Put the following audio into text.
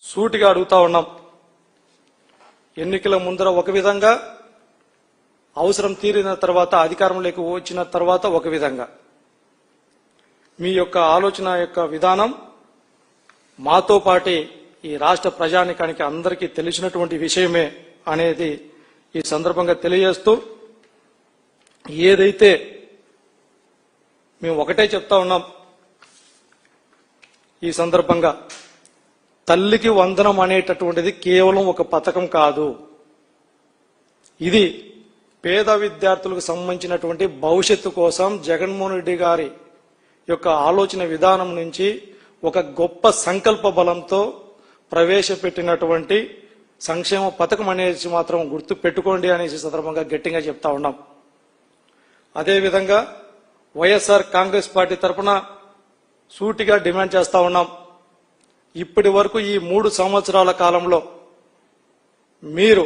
సూటిగా అడుగుతా ఉన్నాం. ఎన్నికల ముందర ఒక విధంగా, అవసరం తీరిన తర్వాత అధికారంలోకి వచ్చిన తర్వాత ఒక విధంగా. మీ యొక్క ఆలోచన యొక్క విధానం మాతో పాటే ఈ రాష్ట్ర ప్రజానికానికి అందరికీ తెలిసినటువంటి విషయమే అనేది ఈ సందర్భంగా తెలియజేస్తూ, ఏదైతే మేము ఒకటే చెప్తా ఉన్నాం ఈ సందర్భంగా, తల్లికి వందనం అనేటటువంటిది కేవలం ఒక పథకం కాదు. ఇది పేద విద్యార్థులకు సంబంధించినటువంటి భవిష్యత్తు కోసం జగన్మోహన్ రెడ్డి గారి యొక్క ఆలోచన విధానం నుంచి ఒక గొప్ప సంకల్ప బలంతో ప్రవేశపెట్టినటువంటి సంక్షేమ పథకం అనేసి మాత్రం గుర్తు పెట్టుకోండి అనేసి సందర్భంగా గట్టిగా చెప్తా ఉన్నాం. అదేవిధంగా వైఎస్ఆర్ కాంగ్రెస్ పార్టీ తరఫున సూటిగా డిమాండ్ చేస్తా ఉన్నాం. ఇప్పటి వరకు ఈ 3 సంవత్సరాల కాలంలో మీరు